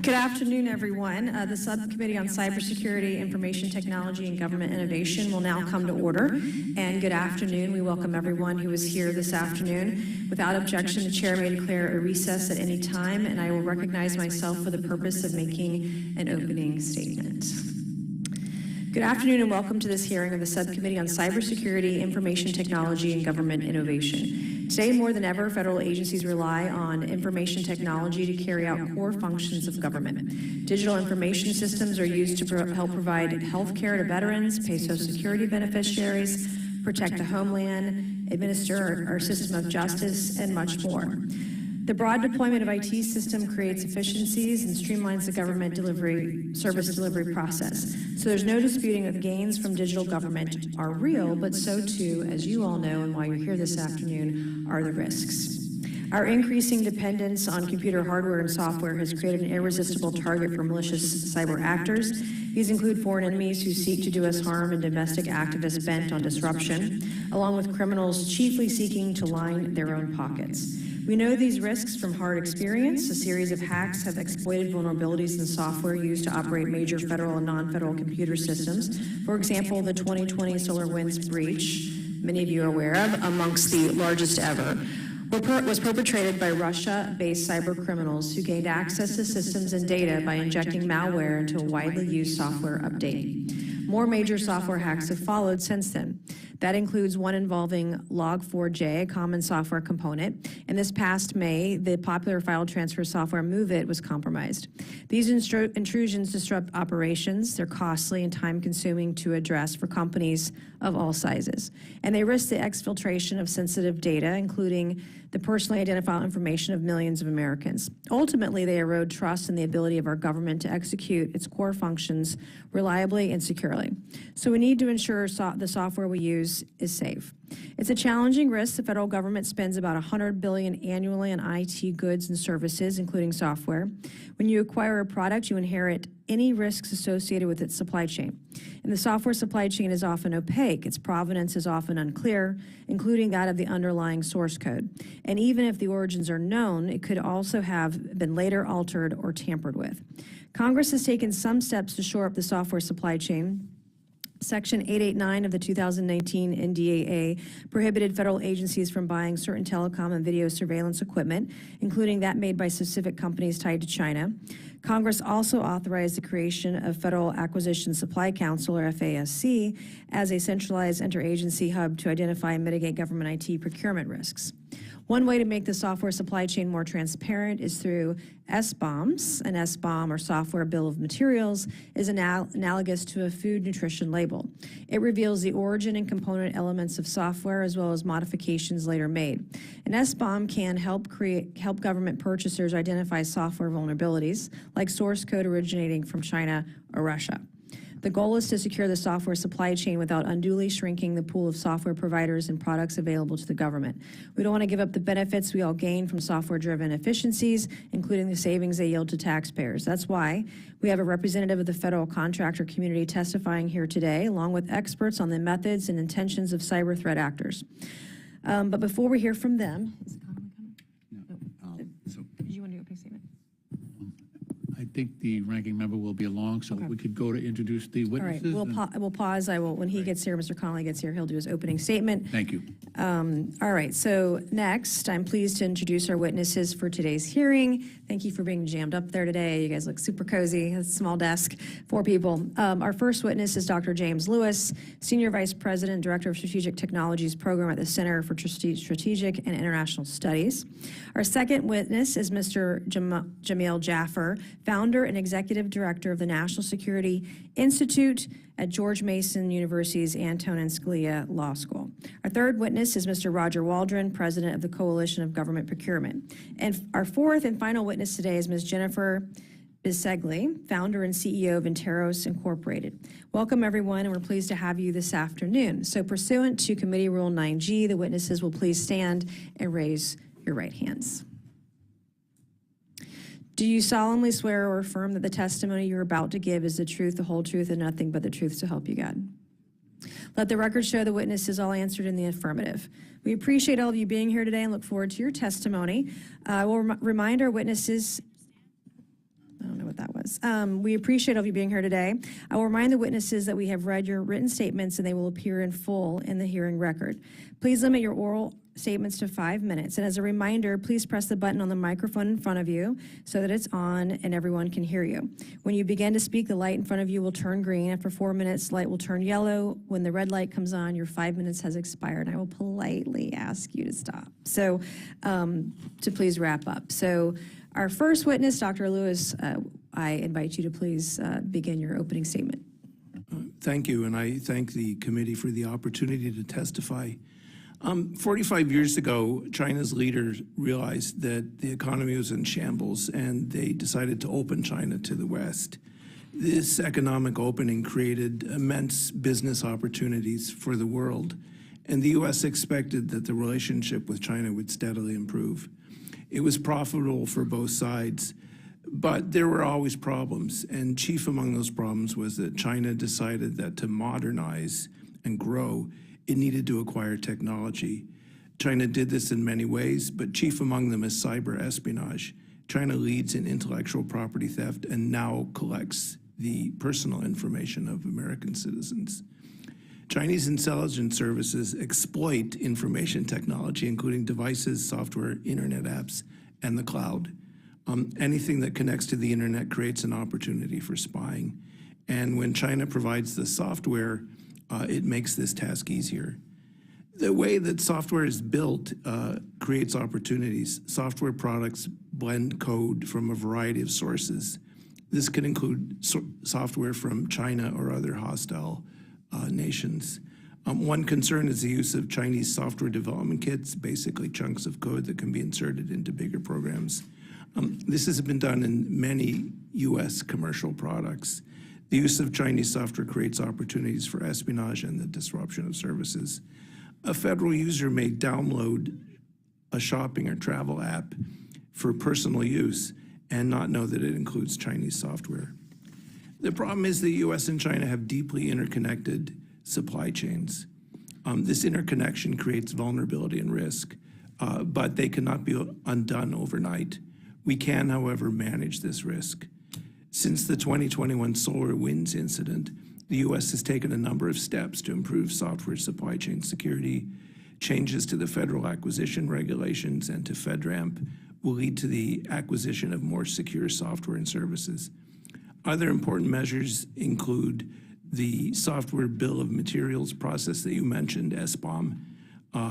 Good afternoon, everyone. The Subcommittee on Cybersecurity, Information Technology, and Government Innovation will now come to order. And good afternoon. We welcome everyone who is here this afternoon. Without objection, the chair may declare a recess at any time, and I will recognize myself for the purpose of making an opening statement. Good afternoon and welcome to this hearing of the Subcommittee on Cybersecurity, Information Technology, and Government Innovation. Today, more than ever, federal agencies rely on information technology to carry out core functions of government. Digital information systems are used to help provide health care to veterans, pay Social Security beneficiaries, protect the homeland, administer our system of justice, and much more. The broad deployment of IT system creates efficiencies and streamlines the government service delivery process. So there's no disputing that the gains from digital government are real, but so too, as you all know, and why you're here this afternoon, are the risks. Our increasing dependence on computer hardware and software has created an irresistible target for malicious cyber actors. These include foreign enemies who seek to do us harm and domestic activists bent on disruption, along with criminals chiefly seeking to line their own pockets. We know these risks from hard experience. A series of hacks have exploited vulnerabilities in software used to operate major federal and non-federal computer systems. For example, the 2020 SolarWinds breach, many of you are aware of, amongst the largest ever, was perpetrated by Russia-based cyber criminals who gained access to systems and data by injecting malware into a widely used software update. More major software hacks have followed since then. That includes one involving Log4j, a common software component. And this past May, the popular file transfer software MoveIt was compromised. These intrusions disrupt operations. They're costly and time-consuming to address for companies of all sizes. And they risk the exfiltration of sensitive data, including the personally identifiable information of millions of Americans. Ultimately, they erode trust in the ability of our government to execute its core functions reliably and securely. So we need to ensure the software we use is safe. It's a challenging risk. The federal government spends about $100 billion annually on IT goods and services, including software. When you acquire a product, you inherit any risks associated with its supply chain. And the software supply chain is often opaque. Its provenance is often unclear, including that of the underlying source code. And even if the origins are known, it could also have been later altered or tampered with. Congress has taken some steps to shore up the software supply chain. Section 889 of the 2019 NDAA prohibited federal agencies from buying certain telecom and video surveillance equipment, including that made by specific companies tied to China. Congress also authorized the creation of Federal Acquisition Supply Council, or FASC, as a centralized interagency hub to identify and mitigate government IT procurement risks. One way to make the software supply chain more transparent is through SBOMs. An SBOM, or Software Bill of Materials, is analogous to a food nutrition label. It reveals the origin and component elements of software as well as modifications later made. An SBOM can help government purchasers identify software vulnerabilities, like source code originating from China or Russia. The goal is to secure the software supply chain without unduly shrinking the pool of software providers and products available to the government. We don't want to give up the benefits we all gain from software-driven efficiencies, including the savings they yield to taxpayers. That's why we have a representative of the federal contractor community testifying here today, along with experts on the methods and intentions of cyber threat actors. But before we hear from them, is Conley coming? No. Do you want to do a opening statement? I think the ranking member will be along, so we could go to introduce the witnesses. All right, we'll pause. When he gets here, Mr. Connolly gets here, he'll do his opening statement. Thank you. All right, so next, I'm pleased to introduce our witnesses for today's hearing. Thank you for being jammed up there today. You guys look super cozy. It's a small desk, 4 people. Our first witness is Dr. James Lewis, Senior Vice President, Director of Strategic Technologies Program at the Center for Strategic and International Studies. Our second witness is Mr. Jamil Jaffer, Founder and Executive Director of the National Security Institute at George Mason University's Antonin Scalia Law School. Our third witness is Mr. Roger Waldren, President of the Coalition of Government Procurement. And our fourth and final witness today is Ms. Jennifer Bisceglie, Founder and CEO of Interos Incorporated. Welcome, everyone, and we're pleased to have you this afternoon. So pursuant to Committee Rule 9G, the witnesses will please stand and raise your right hands. Do you solemnly swear or affirm that the testimony you're about to give is the truth, the whole truth, and nothing but the truth to help you God? Let the record show the witnesses all answered in the affirmative. We appreciate all of you being here today and look forward to your testimony. I will remind our witnesses I don't know what that was. We appreciate all of you being here today. I will remind the witnesses that we have read your written statements and they will appear in full in the hearing record. Please limit your oral statements to 5 minutes. And as a reminder, please press the button on the microphone in front of you so that it's on and everyone can hear you. When you begin to speak, the light in front of you will turn green. After 4 minutes, light will turn yellow. When the red light comes on, your 5 minutes has expired, and I will politely ask you to stop. So to please wrap up. So our first witness, Dr. Lewis, I invite you to please begin your opening statement. Thank you, and I thank the committee for the opportunity to testify. 45 years ago, China's leaders realized that the economy was in shambles, and they decided to open China to the West. This economic opening created immense business opportunities for the world, and the U.S. expected that the relationship with China would steadily improve. It was profitable for both sides, but there were always problems, and chief among those problems was that China decided that to modernize and grow, it needed to acquire technology. China did this in many ways, but chief among them is cyber espionage. China leads in intellectual property theft and now collects the personal information of American citizens. Chinese intelligence services exploit information technology, including devices, software, internet apps, and the cloud. Anything that connects to the internet creates an opportunity for spying. And when China provides the software, it makes this task easier. The way that software is built creates opportunities. Software products blend code from a variety of sources. This can include software from China or other hostile nations. One concern is the use of Chinese software development kits, basically chunks of code that can be inserted into bigger programs. This has been done in many U.S. commercial products. The use of Chinese software creates opportunities for espionage and the disruption of services. A federal user may download a shopping or travel app for personal use and not know that it includes Chinese software. The problem is the U.S. and China have deeply interconnected supply chains. This interconnection creates vulnerability and risk, but they cannot be undone overnight. We can, however, manage this risk. Since the 2021 SolarWinds incident, the U.S. has taken a number of steps to improve software supply chain security. Changes to the federal acquisition regulations and to FedRAMP will lead to the acquisition of more secure software and services. Other important measures include the software bill of materials process that you mentioned, SBOM,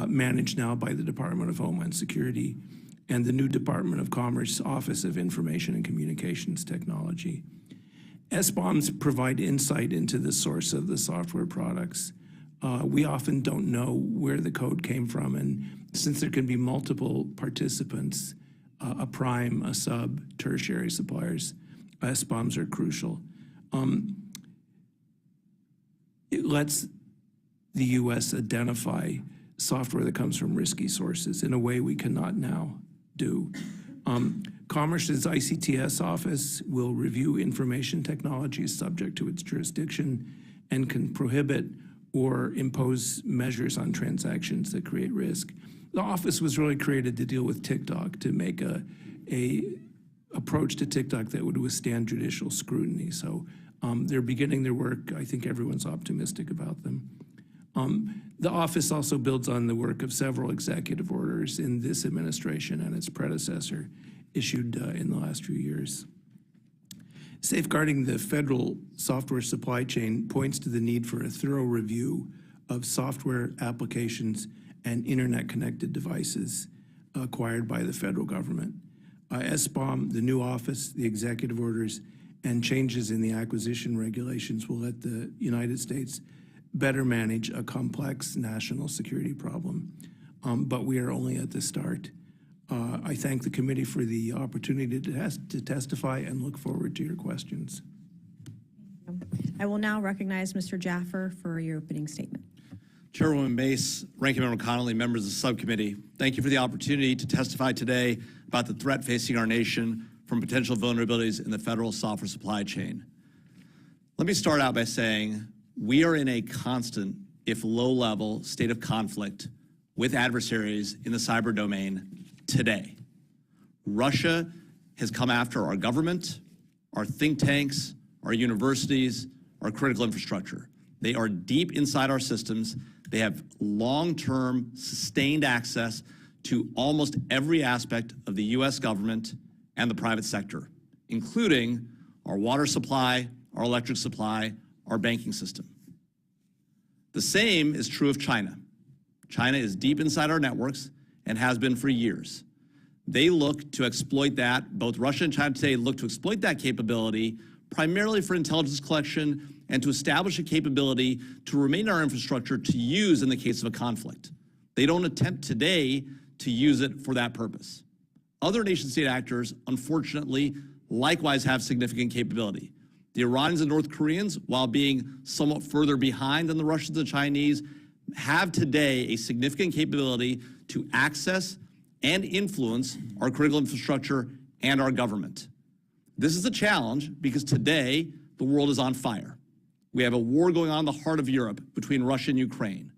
managed now by the Department of Homeland Security, and the new Department of Commerce Office of Information and Communications Technology. SBOMs provide insight into the source of the software products. We often don't know where the code came from, and since there can be multiple participants, a prime, a sub, tertiary suppliers, SBOMs are crucial. It lets the U.S. identify software that comes from risky sources in a way we cannot now do. Commerce's ICTS office will review information technologies subject to its jurisdiction and can prohibit or impose measures on transactions that create risk. The office was really created to deal with TikTok, to make a approach to TikTok that would withstand judicial scrutiny. So they're beginning their work. I think everyone's optimistic about them. The office also builds on the work of several executive orders in this administration and its predecessor issued in the last few years. Safeguarding the federal software supply chain points to the need for a thorough review of software applications and internet-connected devices acquired by the federal government. SBOM, the new office, the executive orders, and changes in the acquisition regulations will let the United States better manage a complex national security problem. But we are only at the start. I thank the committee for the opportunity to testify and look forward to your questions. I will now recognize Mr. Jaffer for your opening statement. Chairwoman Mace, Ranking Member Connolly, members of the subcommittee, thank you for the opportunity to testify today about the threat facing our nation from potential vulnerabilities in the federal software supply chain. Let me start out by saying we are in a constant, if low-level, state of conflict with adversaries in the cyber domain today. Russia has come after our government, our think tanks, our universities, our critical infrastructure. They are deep inside our systems. They have long-term, sustained access to almost every aspect of the U.S. government and the private sector, including our water supply, our electric supply, our banking system. The same is true of China. China is deep inside our networks and has been for years. They look to exploit that. Both Russia and China today look to exploit that capability primarily for intelligence collection and to establish a capability to remain in our infrastructure to use in the case of a conflict. They don't attempt today to use it for that purpose. Other nation-state actors, unfortunately, likewise have significant capability. The Iranians and North Koreans, while being somewhat further behind than the Russians and Chinese, have today a significant capability to access and influence our critical infrastructure and our government. This is a challenge because today the world is on fire. We have a war going on in the heart of Europe between Russia and Ukraine.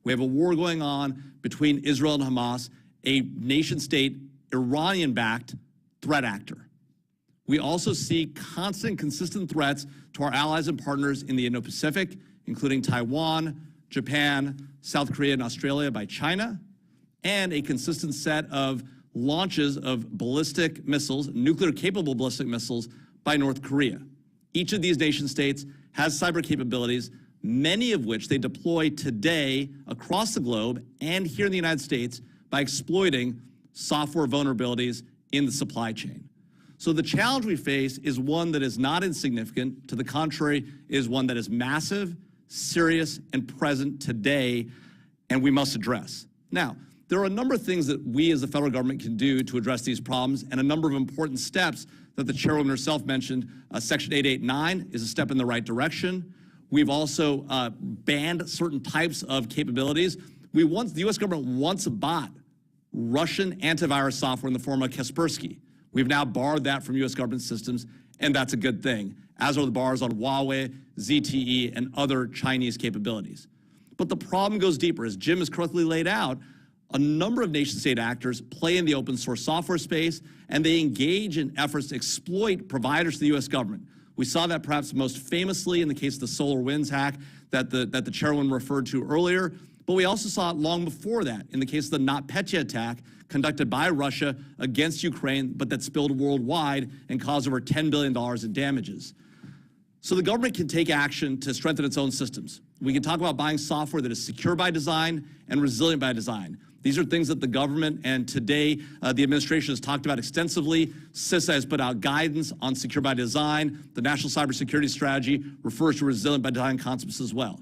We have a war going on between Israel and Hamas, a nation-state Iranian-backed threat actor. We also see constant, consistent threats to our allies and partners in the Indo-Pacific, including Taiwan, Japan, South Korea, and Australia by China, and a consistent set of launches of ballistic missiles, nuclear-capable ballistic missiles, by North Korea. Each of these nation-states has cyber capabilities, many of which they deploy today across the globe and here in the United States by exploiting software vulnerabilities in the supply chain. So the challenge we face is one that is not insignificant. To the contrary, it is one that is massive, serious, and present today, and we must address. Now, there are a number of things that we as the federal government can do to address these problems, and a number of important steps that the chairwoman herself mentioned. Section 889 is a step in the right direction. We've also banned certain types of capabilities. The U.S. government once bought Russian antivirus software in the form of Kaspersky. We've now barred that from U.S. government systems, and that's a good thing, as are the bars on Huawei, ZTE, and other Chinese capabilities. But the problem goes deeper. As Jim has correctly laid out, a number of nation-state actors play in the open source software space, and they engage in efforts to exploit providers to the U.S. government. We saw that perhaps most famously in the case of the SolarWinds hack that the chairwoman referred to earlier, but we also saw it long before that in the case of the NotPetya attack conducted by Russia against Ukraine, but that spilled worldwide and caused over $10 billion in damages. So the government can take action to strengthen its own systems. We can talk about buying software that is secure by design and resilient by design. These are things that the government and today the administration has talked about extensively. CISA has put out guidance on secure by design. The National Cybersecurity Strategy refers to resilient by design concepts as well.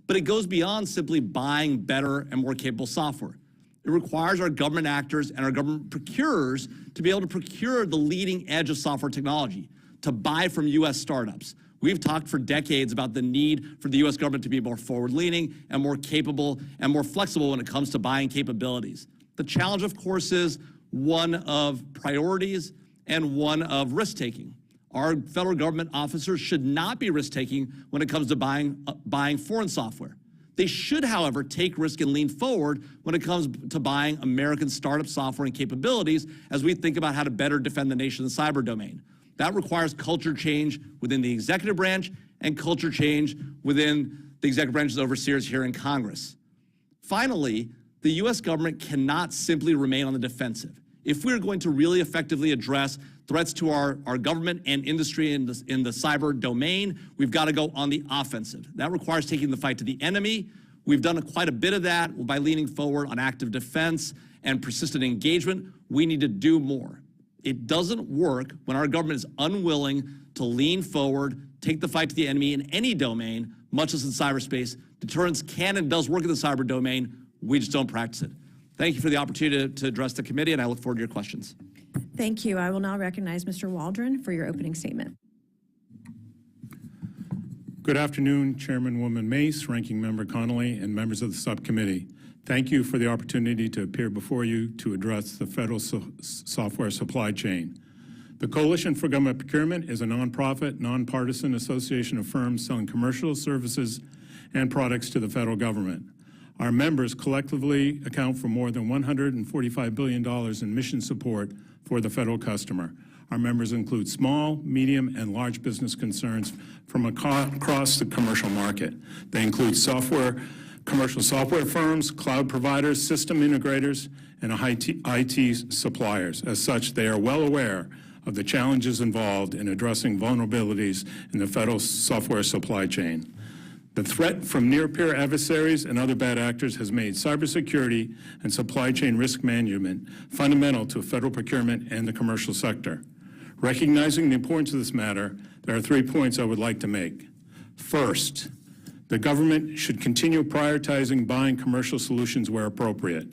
But it goes beyond simply buying better and more capable software. It requires our government actors and our government procurers to be able to procure the leading edge of software technology, to buy from U.S. startups. We've talked for decades about the need for the U.S. government to be more forward-leaning and more capable and more flexible when it comes to buying capabilities. The challenge, of course, is one of priorities and one of risk-taking. Our federal government officers should not be risk-taking when it comes to buying foreign software. They should, however, take risk and lean forward when it comes to buying American startup software and capabilities as we think about how to better defend the nation in the cyber domain. That requires culture change within the executive branch and culture change within the executive branch's overseers here in Congress. Finally, the U.S. government cannot simply remain on the defensive. If we're going to really effectively address threats to our government and industry in the cyber domain, we've got to go on the offensive. That requires taking the fight to the enemy. We've done quite a bit of that by leaning forward on active defense and persistent engagement. We need to do more. It doesn't work when our government is unwilling to lean forward, take the fight to the enemy in any domain, much as in cyberspace. Deterrence can and does work in the cyber domain. We just don't practice it. Thank you for the opportunity to address the committee, and I look forward to your questions. Thank you. I will now recognize Mr. Waldren for your opening statement. Good afternoon, Chairmanwoman Mace, Ranking Member Connolly, and members of the subcommittee. Thank you for the opportunity to appear before you to address the federal software supply chain. The Coalition for Government Procurement is a nonprofit, nonpartisan association of firms selling commercial services and products to the federal government. Our members collectively account for more than $145 billion in mission support for the federal customer. Our members include small, medium, and large business concerns from across the commercial market. They include commercial software firms, cloud providers, system integrators, and IT suppliers. As such, they are well aware of the challenges involved in addressing vulnerabilities in the federal software supply chain. The threat from near-peer adversaries and other bad actors has made cybersecurity and supply chain risk management fundamental to federal procurement and the commercial sector. Recognizing the importance of this matter, there are 3 points I would like to make. First, the government should continue prioritizing buying commercial solutions where appropriate.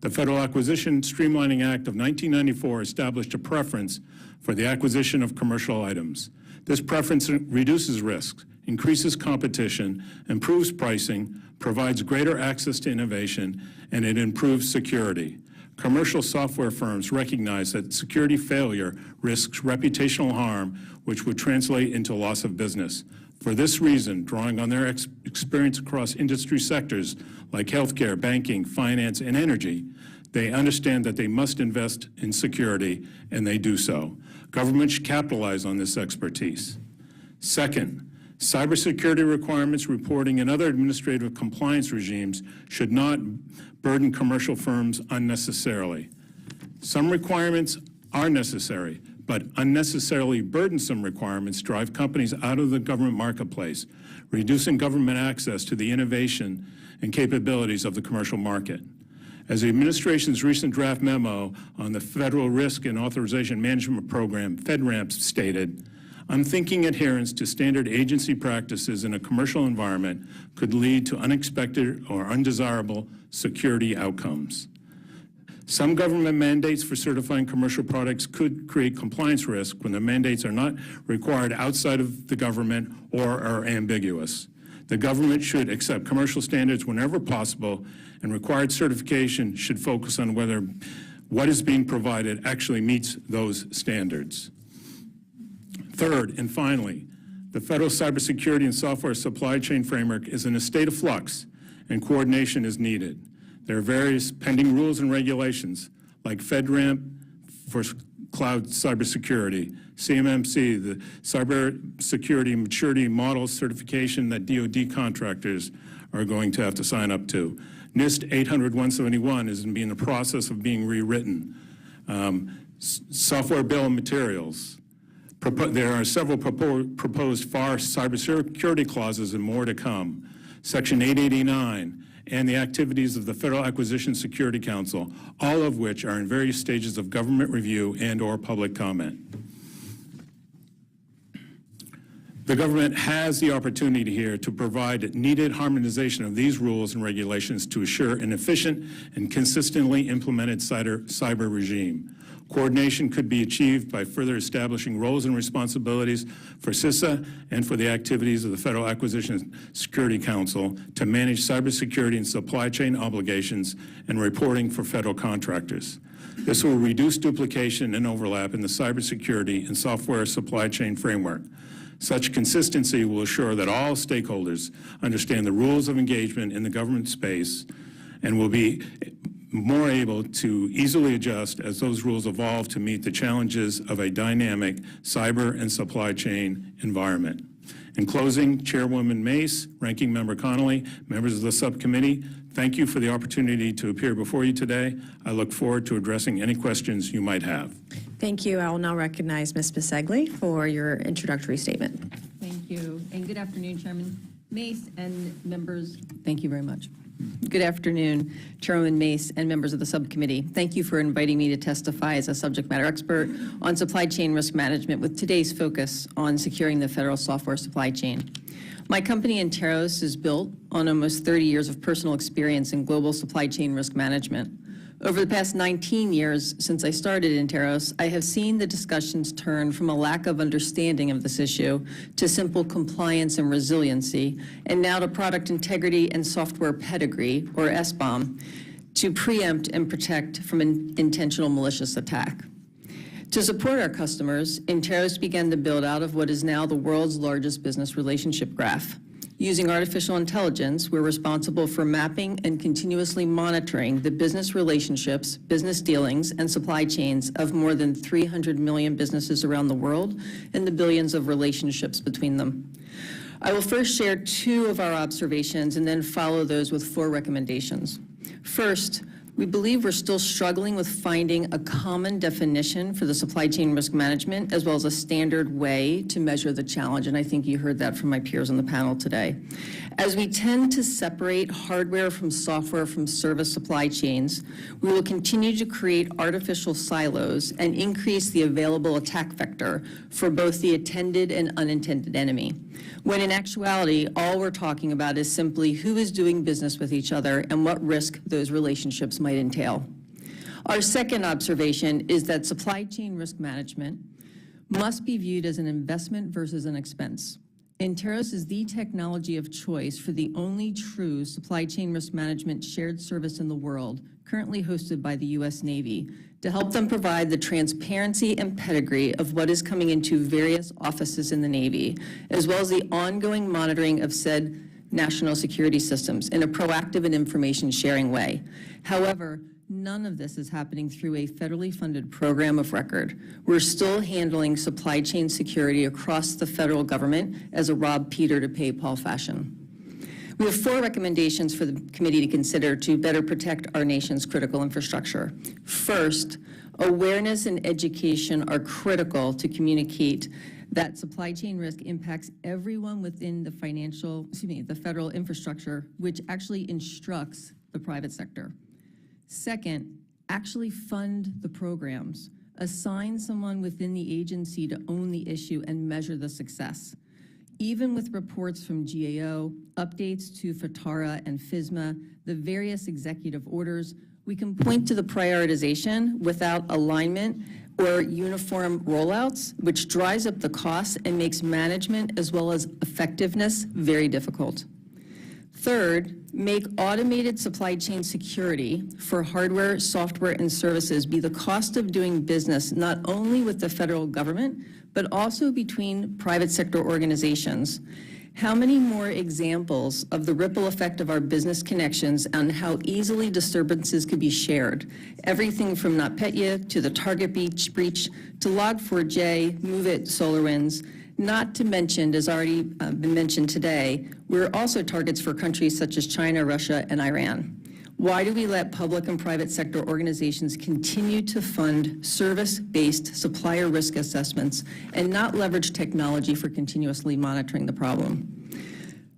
The Federal Acquisition Streamlining Act of 1994 established a preference for the acquisition of commercial items. This preference reduces risks, increases competition, improves pricing, provides greater access to innovation, and it improves security. Commercial software firms recognize that security failure risks reputational harm, which would translate into loss of business. For this reason, drawing on their experience across industry sectors like healthcare, banking, finance, and energy, they understand that they must invest in security, and they do so. Government should capitalize on this expertise. Second, cybersecurity requirements, reporting, and other administrative compliance regimes should not burden commercial firms unnecessarily. Some requirements are necessary, but unnecessarily burdensome requirements drive companies out of the government marketplace, reducing government access to the innovation and capabilities of the commercial market. As the administration's recent draft memo on the Federal Risk and Authorization Management Program, FedRAMP, stated, unthinking adherence to standard agency practices in a commercial environment could lead to unexpected or undesirable security outcomes. Some government mandates for certifying commercial products could create compliance risk when the mandates are not required outside of the government or are ambiguous. The government should accept commercial standards whenever possible, and required certification should focus on whether what is being provided actually meets those standards. Third, and finally, the federal cybersecurity and software supply chain framework is in a state of flux, and coordination is needed. There are various pending rules and regulations, like FedRAMP for cloud cybersecurity, CMMC, the cybersecurity maturity model certification that DoD contractors are going to have to sign up to. NIST 800-171 is in the process of being rewritten. Software bill of materials. There are several proposed FAR cybersecurity clauses and more to come. Section 889 and the activities of the Federal Acquisition Security Council, all of which are in various stages of government review and/or public comment. The government has the opportunity here to provide needed harmonization of these rules and regulations to assure an efficient and consistently implemented cyber regime. Coordination could be achieved by further establishing roles and responsibilities for CISA and for the activities of the Federal Acquisition Security Council to manage cybersecurity and supply chain obligations and reporting for federal contractors. This will reduce duplication and overlap in the cybersecurity and software supply chain framework. Such consistency will assure that all stakeholders understand the rules of engagement in the government space and will be more able to easily adjust as those rules evolve to meet the challenges of a dynamic cyber and supply chain environment. In closing, Chairwoman Mace, Ranking Member Connolly, members of the subcommittee, thank you for the opportunity to appear before you today. I look forward to addressing any questions you might have. Thank you. I will now recognize Ms. Bisceglie for your introductory statement. Thank you, and good afternoon, Chairman Mace and members. Thank you very much. Good afternoon, Chairman Mace and members of the subcommittee. Thank you for inviting me to testify as a subject matter expert on supply chain risk management with today's focus on securing the federal software supply chain. My company, Interos, is built on almost 30 years of personal experience in global supply chain risk management. Over the past 19 years since I started Interos, I have seen the discussions turn from a lack of understanding of this issue to simple compliance and resiliency, and now to product integrity and software pedigree, or SBOM, to preempt and protect from an intentional malicious attack. To support our customers, Interos began the build out of what is now the world's largest business relationship graph. Using artificial intelligence, we're responsible for mapping and continuously monitoring the business relationships, business dealings, and supply chains of more than 300 million businesses around the world and the billions of relationships between them. I will first share 2 of our observations and then follow those with 4 recommendations. First, we believe we're still struggling with finding a common definition for the supply chain risk management, as well as a standard way to measure the challenge, and I think you heard that from my peers on the panel today. As we tend to separate hardware from software from service supply chains, we will continue to create artificial silos and increase the available attack vector for both the intended and unintended enemy, when in actuality, all we're talking about is simply who is doing business with each other and what risk those relationships might entail. Our second observation is that supply chain risk management must be viewed as an investment versus an expense. Interos is the technology of choice for the only true supply chain risk management shared service in the world, currently hosted by the U.S. Navy, to help them provide the transparency and pedigree of what is coming into various offices in the Navy, as well as the ongoing monitoring of said national security systems in a proactive and information sharing way. However, none of this is happening through a federally funded program of record. We're still handling supply chain security across the federal government as a rob Peter to pay Paul fashion. We have 4 recommendations for the committee to consider to better protect our nation's critical infrastructure. First, awareness and education are critical to communicate that supply chain risk impacts everyone within the the federal infrastructure, which actually instructs the private sector. Second, actually fund the programs. Assign someone within the agency to own the issue and measure the success. Even with reports from GAO, updates to FATARA and FISMA, the various executive orders, we can point to the prioritization without alignment or uniform rollouts, which drives up the costs and makes management as well as effectiveness very difficult. Third, make automated supply chain security for hardware, software, and services be the cost of doing business not only with the federal government, but also between private sector organizations. How many more examples of the ripple effect of our business connections and how easily disturbances could be shared? Everything from NotPetya to the Target breach to Log4j, MoveIt, SolarWinds. Not to mention, as already been mentioned today, we're also targets for countries such as China, Russia, and Iran. Why do we let public and private sector organizations continue to fund service-based supplier risk assessments and not leverage technology for continuously monitoring the problem?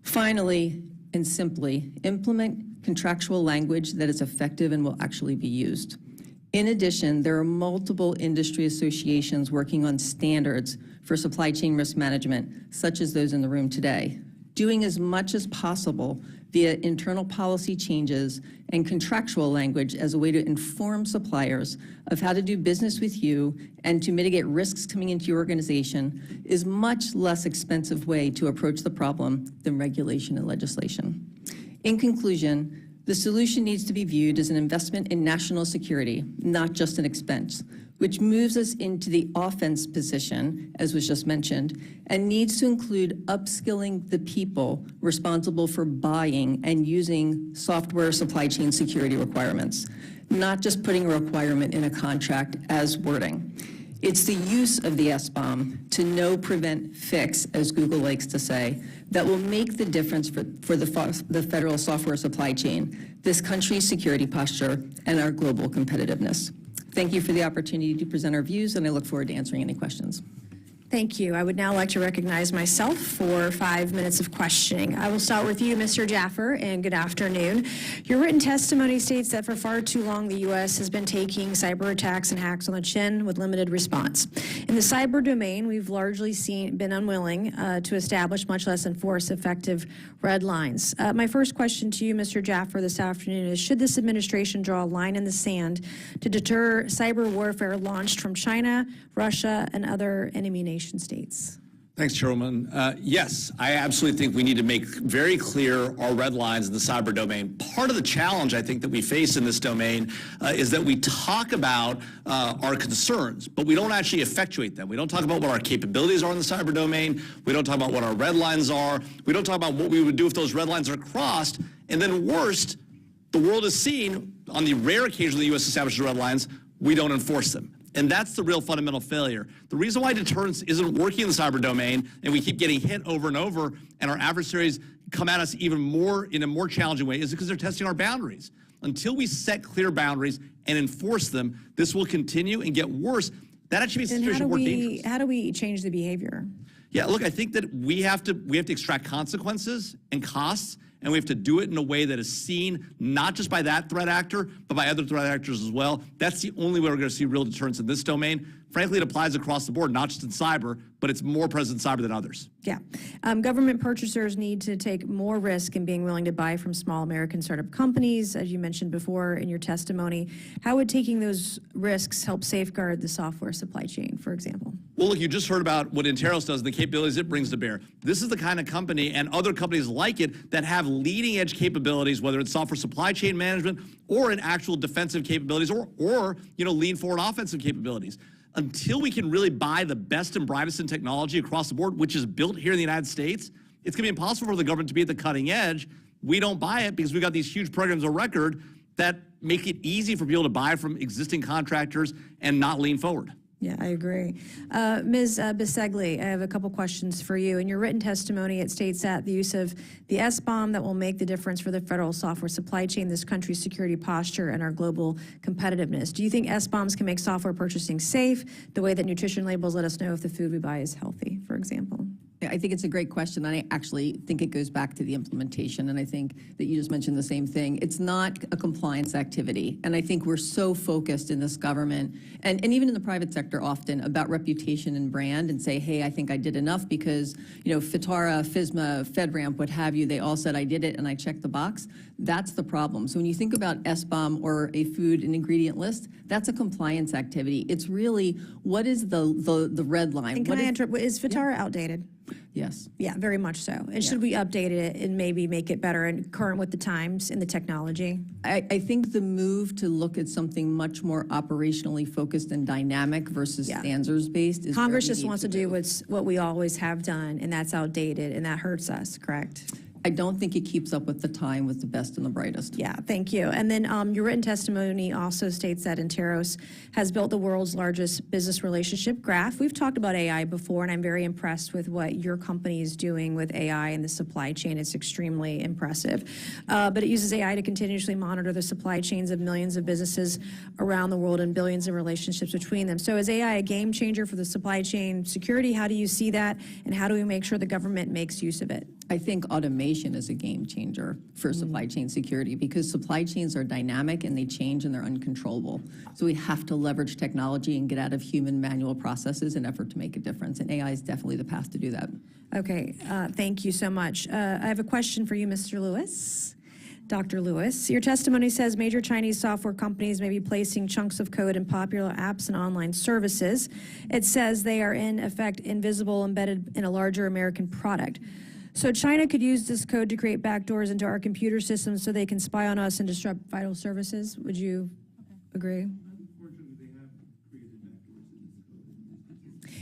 Finally, and simply, implement contractual language that is effective and will actually be used. In addition, there are multiple industry associations working on standards for supply chain risk management, such as those in the room today. Doing as much as possible via internal policy changes and contractual language as a way to inform suppliers of how to do business with you and to mitigate risks coming into your organization is much less expensive way to approach the problem than regulation and legislation. In conclusion, the solution needs to be viewed as an investment in national security, not just an expense, which moves us into the offense position, as was just mentioned, and needs to include upskilling the people responsible for buying and using software supply chain security requirements, not just putting a requirement in a contract as wording. It's the use of the SBOM to know, prevent, fix, as Google likes to say, that will make the difference for the federal software supply chain, this country's security posture, and our global competitiveness. Thank you for the opportunity to present our views, and I look forward to answering any questions. Thank you. I would now like to recognize myself for 5 minutes of questioning. I will start with you, Mr. Jaffer, and good afternoon. Your written testimony states that for far too long, the U.S. has been taking cyber attacks and hacks on the chin with limited response. In the cyber domain, we've largely been unwilling to establish, much less enforce, effective red lines. My first question to you, Mr. Jaffer, this afternoon is, should this administration draw a line in the sand to deter cyber warfare launched from China, Russia, and other enemy nation states? Thanks, Chairwoman. Yes, I absolutely think we need to make very clear our red lines in the cyber domain. Part of the challenge I think that we face in this domain is that we talk about our concerns, but we don't actually effectuate them. We don't talk about what our capabilities are in the cyber domain. We don't talk about what our red lines are. We don't talk about what we would do if those red lines are crossed. And then worst, the world has seen, on the rare occasion the U.S. establishes red lines, we don't enforce them. And that's the real fundamental failure. The reason why deterrence isn't working in the cyber domain and we keep getting hit over and over and our adversaries come at us even more in a more challenging way is because they're testing our boundaries. Until we set clear boundaries and enforce them, this will continue and get worse. That actually makes the situation more dangerous. How do we change the behavior? Yeah, look, I think that we have to extract consequences and costs, and we have to do it in a way that is seen not just by that threat actor, but by other threat actors as well. That's the only way we're going to see real deterrence in this domain. Frankly, it applies across the board, not just in cyber, but it's more present in cyber than others. Yeah. Government purchasers need to take more risk in being willing to buy from small American startup companies, as you mentioned before in your testimony. How would taking those risks help safeguard the software supply chain, for example? Well, look, you just heard about what Interos does and the capabilities it brings to bear. This is the kind of company and other companies like it that have leading edge capabilities, whether it's software supply chain management or in actual defensive capabilities or lean forward offensive capabilities. Until we can really buy the best and brightest in technology across the board, which is built here in the United States, it's going to be impossible for the government to be at the cutting edge. We don't buy it because we've got these huge programs of record that make it easy for people to buy from existing contractors and not lean forward. Yeah, I agree. Ms. Bisceglie, I have a couple questions for you. In your written testimony, it states that the use of the SBOM that will make the difference for the federal software supply chain, this country's security posture, and our global competitiveness. Do you think SBOMs can make software purchasing safe, the way that nutrition labels let us know if the food we buy is healthy, for example? I think it's a great question, and I actually think it goes back to the implementation, and I think that you just mentioned the same thing. It's not a compliance activity, and I think we're so focused in this government, and even in the private sector often, about reputation and brand, and say, hey, I think I did enough because, FITARA, FISMA, FedRAMP, what have you, they all said I did it and I checked the box. That's the problem. So when you think about SBOM or a food and ingredient list, that's a compliance activity. It's really, what is the red line? And can I interrupt? Is FITARA outdated? Yes. Yeah, very much so. And should we update it and maybe make it better and current with the times and the technology? I think the move to look at something much more operationally focused and dynamic versus standards-based is Congress just wants to do what we always have done, and that's outdated, and that hurts us, correct? I don't think it keeps up with the time with the best and the brightest. Yeah, thank you. And then your written testimony also states that Interos has built the world's largest business relationship graph. We've talked about AI before, and I'm very impressed with what your company is doing with AI in the supply chain. It's extremely impressive. But it uses AI to continuously monitor the supply chains of millions of businesses around the world and billions of relationships between them. So is AI a game changer for the supply chain security? How do you see that? And how do we make sure the government makes use of it? I think automation is a game changer for supply chain security because supply chains are dynamic and they change and they're uncontrollable. So we have to leverage technology and get out of human manual processes in effort to make a difference. And AI is definitely the path to do that. Okay, thank you so much. I have a question for you, Mr. Lewis. Dr. Lewis, your testimony says major Chinese software companies may be placing chunks of code in popular apps and online services. It says they are in effect invisible, embedded in a larger American product. So China could use this code to create backdoors into our computer systems so they can spy on us and disrupt vital services. Would you agree?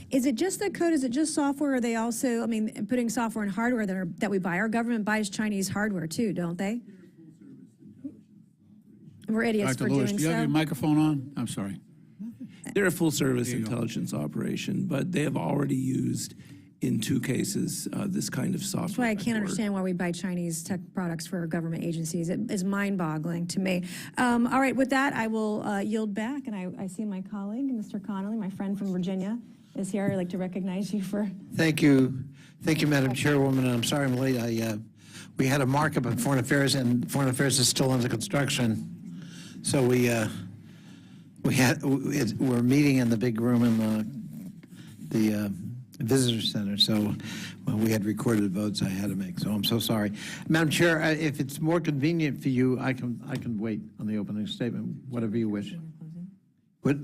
Is it just the code? Is it just software? Or are they also, putting software and hardware that we buy? Our government buys Chinese hardware too, don't they? We're idiots Dr. for Lewis, doing do you have so. your microphone on? I'm sorry. They're a full-service intelligence operation, but they have already used, in 2 cases, this kind of software. That's why I can't understand why we buy Chinese tech products for our government agencies. It is mind-boggling to me. All right, with that, I will yield back, and I see my colleague, Mr. Connolly, my friend from Virginia, is here. I'd like to recognize you for... Thank you, Madam Chairwoman, and I'm sorry I'm late. We had a markup on Foreign Affairs, and Foreign Affairs is still under construction. So we're meeting in the big room in the visitor center. So we had recorded votes I had to make. So I'm so sorry, Madam Chair. If it's more convenient for you, I can wait on the opening statement, whatever you wish. What?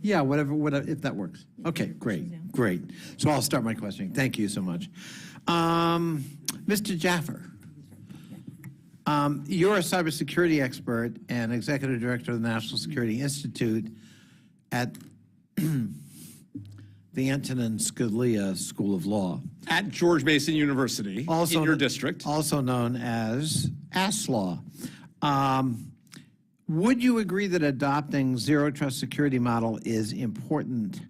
Yeah, whatever, if that works. Okay, great, great. So I'll start my questioning. Thank you so much. Mr. Jaffer, you're a cybersecurity expert and executive director of the National Security Institute at the Antonin Scalia School of Law. At George Mason University, in your district. Also known as ASLaw. Would you agree that adopting zero trust security model is important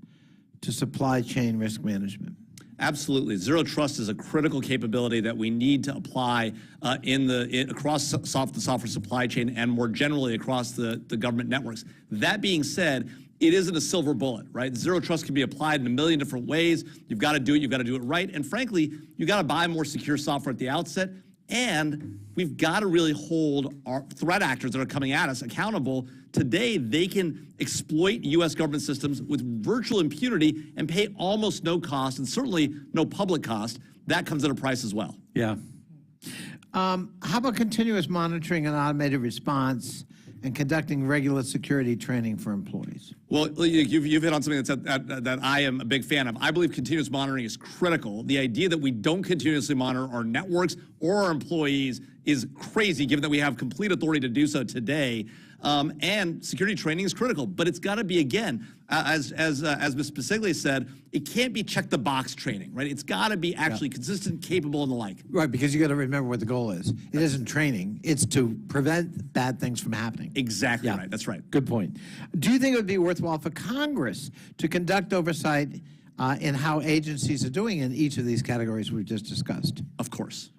to supply chain risk management? Absolutely. Zero trust is a critical capability that we need to apply across the software supply chain and more generally across the government networks. That being said, it isn't a silver bullet, right? Zero trust can be applied in a million different ways. You've got to do it right. And frankly, you've got to buy more secure software at the outset. And we've got to really hold our threat actors that are coming at us accountable. Today, they can exploit U.S. government systems with virtual impunity and pay almost no cost and certainly no public cost. That comes at a price as well. Yeah. How about continuous monitoring and automated response and conducting regular security training for employees? Well, you've hit on something that I am a big fan of. I believe continuous monitoring is critical. The idea that we don't continuously monitor our networks or our employees is crazy, given that we have complete authority to do so today. And security training is critical, but it's got to be, again, as Ms. Bisceglie said, it can't be check-the-box training, right? It's got to be actually consistent, capable, and the like. Right, because you got to remember what the goal is. It isn't training; it's to prevent bad things from happening. Exactly right. That's right. Good point. Do you think it would be worthwhile for Congress to conduct oversight in how agencies are doing in each of these categories we've just discussed? Of course.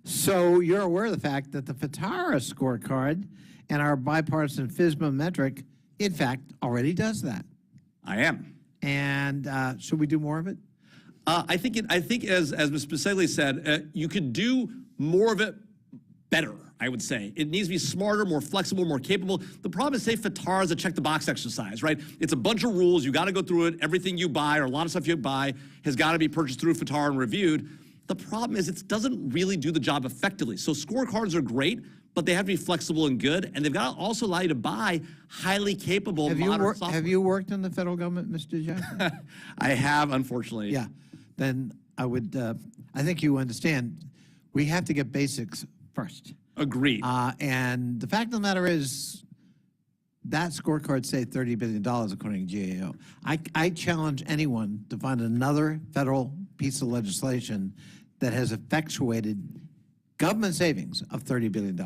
So you're aware of the fact that the FITARA scorecard and our bipartisan FISMA metric, in fact, already does that. I am. And should we do more of it? I think as Ms. Bisceglie said, you could do more of it better, I would say. It needs to be smarter, more flexible, more capable. The problem is, say, FITARA is a check-the-box exercise, right? It's a bunch of rules. You got to go through it. Everything you buy or a lot of stuff you buy has got to be purchased through FITARA and reviewed. The problem is it doesn't really do the job effectively. So scorecards are great, but they have to be flexible and good, and they've got to also allow you to buy highly capable modern software. Have you worked in the federal government, Mr. Jaffer? I have, unfortunately. Yeah. Then I would, I think you understand, we have to get basics first. Agreed. And the fact of the matter is, that scorecard saved $30 billion, according to GAO. I challenge anyone to find another federal piece of legislation that has effectuated government savings of $30 billion.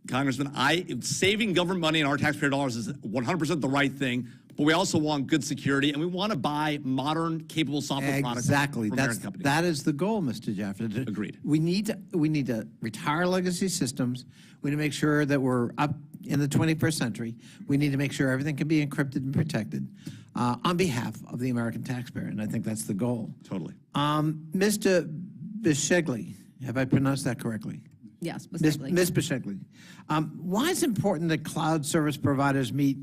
Congressman, saving government money and our taxpayer dollars is 100% the right thing, but we also want good security, and we want to buy modern, capable software products from American companies. That is the goal, Mr. Jaffer. Agreed. We need to retire legacy systems. We need to make sure that we're up in the 21st century. We need to make sure everything can be encrypted and protected on behalf of the American taxpayer, and I think that's the goal. Totally. Mr. Bisceglie, have I pronounced that correctly? Yes, Bisceglie. Ms. Bisceglie, why is it important that cloud service providers meet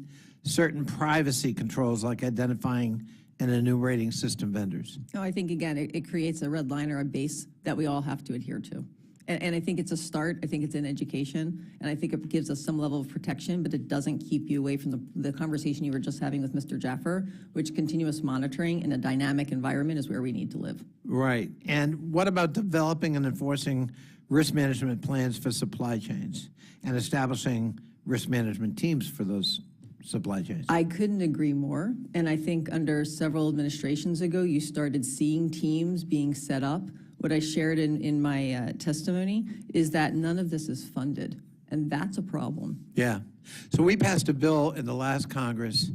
certain privacy controls like identifying and enumerating system vendors? No, I think, again, it creates a red line or a base that we all have to adhere to. And I think it's a start. I think it's an education. And I think it gives us some level of protection, but it doesn't keep you away from the conversation you were just having with Mr. Jaffer, which continuous monitoring in a dynamic environment is where we need to live. Right. And what about developing and enforcing risk management plans for supply chains and establishing risk management teams for those supply chains? I couldn't agree more. And I think under several administrations ago, you started seeing teams being set up. What I shared in my testimony is that none of this is funded, and that's a problem. Yeah. So we passed a bill in the last Congress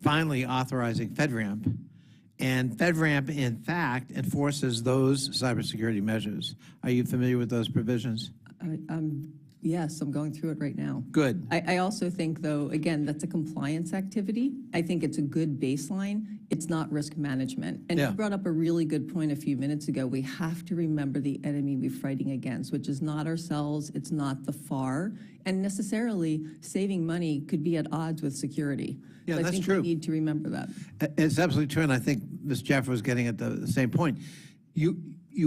finally authorizing FedRAMP, and FedRAMP, in fact, enforces those cybersecurity measures. Are you familiar with those provisions? Yes, I'm going through it right now. Good. I also think, though, again, that's a compliance activity. I think it's a good baseline. It's not risk management. And you brought up a really good point a few minutes ago. We have to remember the enemy we're fighting against, which is not ourselves, it's not the FAR, and necessarily saving money could be at odds with security. Yeah, so that's I think true. we need to remember that. It's absolutely true, and I think Ms. Jaffer was getting at the same point. You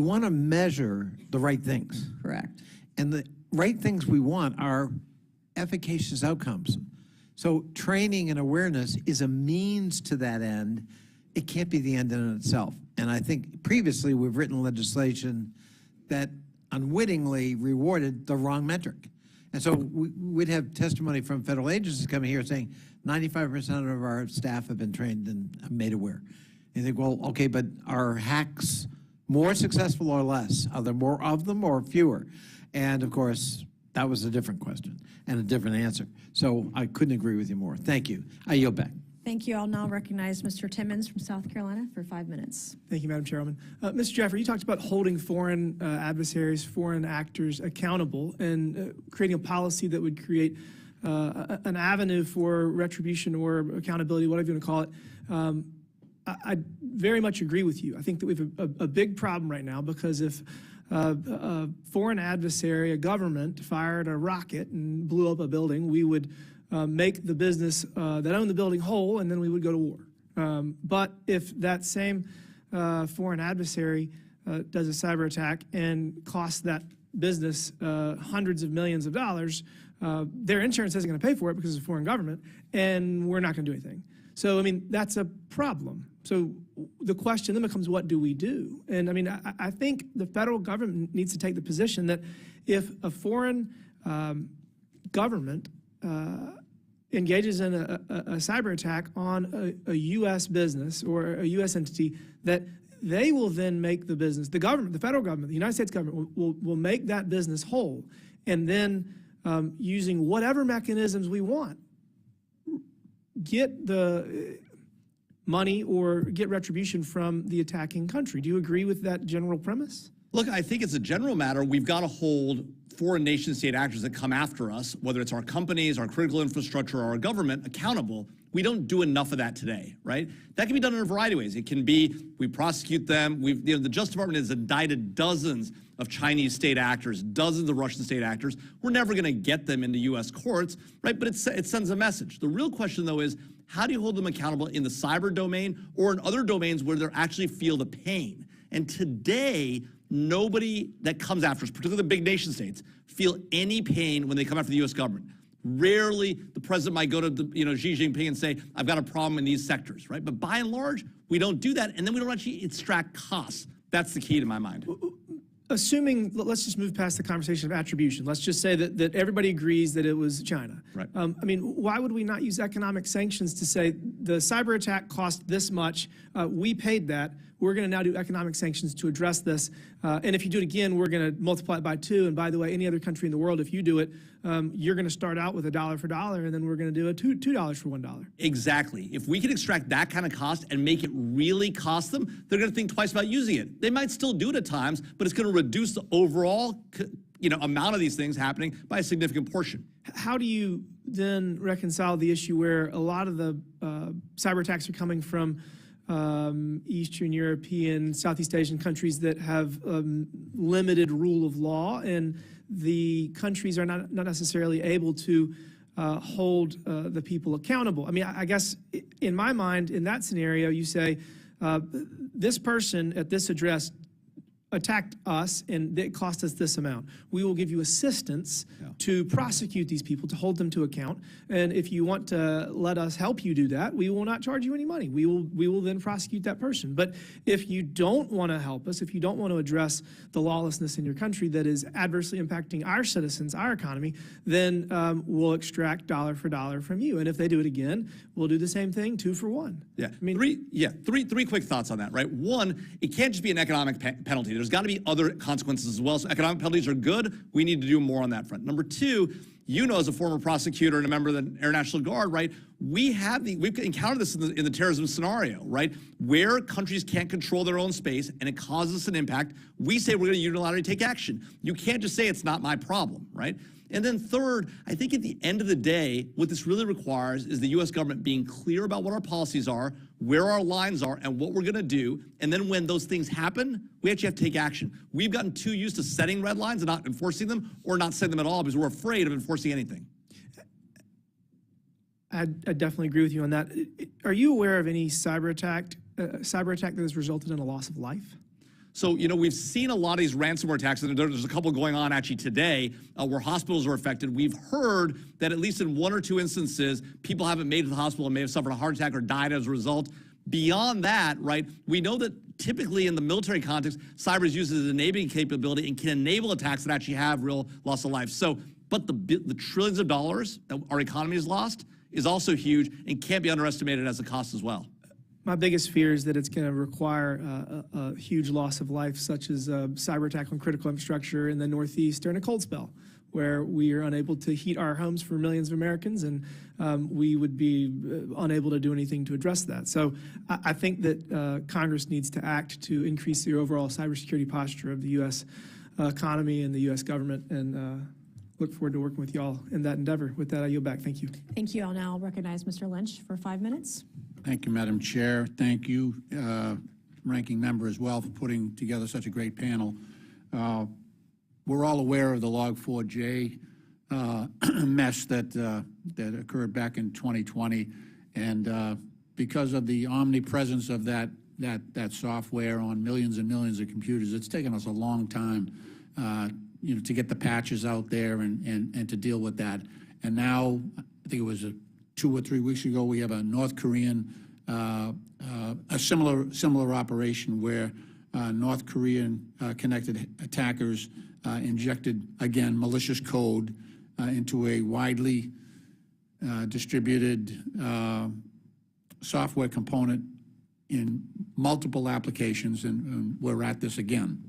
want to measure the right things. Correct. And the right things we want are efficacious outcomes. So training and awareness is a means to that end, it can't be the end in itself. And I think previously we've written legislation that unwittingly rewarded the wrong metric. And so we'd have testimony from federal agencies coming here saying 95% of our staff have been trained and made aware. And you think, well, okay, but are hacks more successful or less? Are there more of them or fewer? And of course, that was a different question and a different answer. So I couldn't agree with you more. Thank you. I yield back. Thank you. I'll now recognize Mr. Timmons from South Carolina for 5 minutes. Thank you, Madam Chairwoman. Mr. Jaffer, you talked about holding foreign adversaries, foreign actors accountable, and creating a policy that would create an avenue for retribution or accountability, whatever you want to call it. I very much agree with you. I think that we have a big problem right now because if a foreign adversary, a government, fired a rocket and blew up a building, we would make the business that owned the building whole, and then we would go to war. But if that same foreign adversary does a cyber attack and costs that business hundreds of millions of dollars, their insurance isn't going to pay for it because it's a foreign government, and we're not going to do anything. So, I mean, that's a problem. So the question then becomes, what do we do? And I mean, I think the federal government needs to take the position that if a foreign government engages in a cyber attack on a U.S. business or a U.S. entity, that they will then make the business, the government, the federal government, the United States government will make that business whole, and then using whatever mechanisms we want, get the money or get retribution from the attacking country. Do you agree with that general premise? Look, I think it's a general matter. We've got to hold foreign nation-state actors that come after us, whether it's our companies, our critical infrastructure, or our government, accountable. We don't do enough of that today, right? That can be done in a variety of ways. It can be we prosecute them. The Justice Department has indicted dozens of Chinese state actors, dozens of Russian state actors. We're never going to get them into U.S. courts, right? But it sends a message. The real question, though, is how do you hold them accountable in the cyber domain or in other domains where they actually feel the pain? And today, nobody that comes after us, particularly the big nation states, feel any pain when they come after the U.S. government. Rarely the president might go to Xi Jinping and say, I've got a problem in these sectors, right? But by and large, we don't do that, and then we don't actually extract costs. That's the key to my mind. Assuming, let's just move past the conversation of attribution. Let's just say that everybody agrees that it was China. Right. I mean, why would we not use economic sanctions to say the cyber attack cost this much, we paid that, we're going to now do economic sanctions to address this, and if you do it again, we're going to multiply it by 2, and by the way, any other country in the world, if you do it, you're going to start out with $1 for $1, and then we're going to do it $2 for $1. Exactly. If we can extract that kind of cost and make it really cost them, they're going to think twice about using it. They might still do it at times, but it's going to reduce the overall amount of these things happening by a significant portion. How do you then reconcile the issue where a lot of the cyber attacks are coming from Eastern European, Southeast Asian countries that have limited rule of law, and the countries are not necessarily able to hold the people accountable? I mean, I guess in my mind, in that scenario, you say, this person at this address attacked us and it cost us this amount. We will give you assistance to prosecute these people, to hold them to account. And if you want to let us help you do that, we will not charge you any money. We will then prosecute that person. But if you don't want to help us, if you don't want to address the lawlessness in your country that is adversely impacting our citizens, our economy, then we'll extract $1 for $1 from you. And if they do it again, we'll do the same thing, 2 for 1. Yeah, I mean, three quick thoughts on that, right? One, it can't just be an economic penalty. There's got to be other consequences as well. So economic penalties are good. We need to do more on that front. Number two, as a former prosecutor and a member of the Air National Guard, right? We've encountered this in the terrorism scenario, right? Where countries can't control their own space and it causes an impact, we say we're going to unilaterally take action. You can't just say it's not my problem, right? And then third, I think at the end of the day, what this really requires is the U.S. government being clear about what our policies are, where our lines are, and what we're going to do. And then when those things happen, we actually have to take action. We've gotten too used to setting red lines and not enforcing them, or not setting them at all because we're afraid of enforcing anything. I definitely agree with you on that. Are you aware of any cyber attack that has resulted in a loss of life? So, we've seen a lot of these ransomware attacks, and there's a couple going on actually today where hospitals are affected. We've heard that at least in 1 or 2 instances, people haven't made it to the hospital and may have suffered a heart attack or died as a result. Beyond that, right, we know that typically in the military context, cyber is used as an enabling capability and can enable attacks that actually have real loss of life. So, but the trillions of dollars that our economy has lost is also huge and can't be underestimated as a cost as well. My biggest fear is that it's going to require a huge loss of life, such as a cyber attack on critical infrastructure in the Northeast during a cold spell, where we are unable to heat our homes for millions of Americans, and we would be unable to do anything to address that. So I think that Congress needs to act to increase the overall cybersecurity posture of the U.S. Economy and the U.S. government, and look forward to working with y'all in that endeavor. With that, I yield back. Thank you. Thank you. I'll now recognize Mr. Lynch for 5 minutes. Thank you, Madam Chair. Thank you, Ranking Member, as well, for putting together such a great panel. We're all aware of the Log4j mess that occurred back in 2020, and because of the omnipresence of that software on millions and millions of computers, it's taken us a long time, to get the patches out there and to deal with that. And now, I think it was 2 or 3 weeks ago, we have a North Korean, a similar operation where North Korean connected attackers injected, again, malicious code into a widely distributed software component in multiple applications, and we're at this again.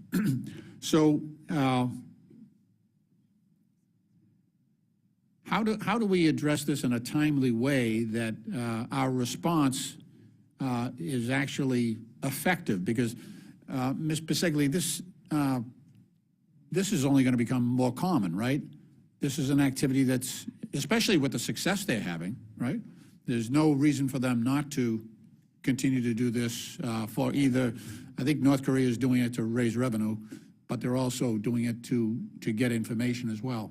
So how do we address this in a timely way that our response is actually effective? Because, Ms. Bisceglie, this is only going to become more common, right? This is an activity that's, especially with the success they're having, right? There's no reason for them not to continue to do this for either, I think North Korea is doing it to raise revenue, but they're also doing it to get information as well.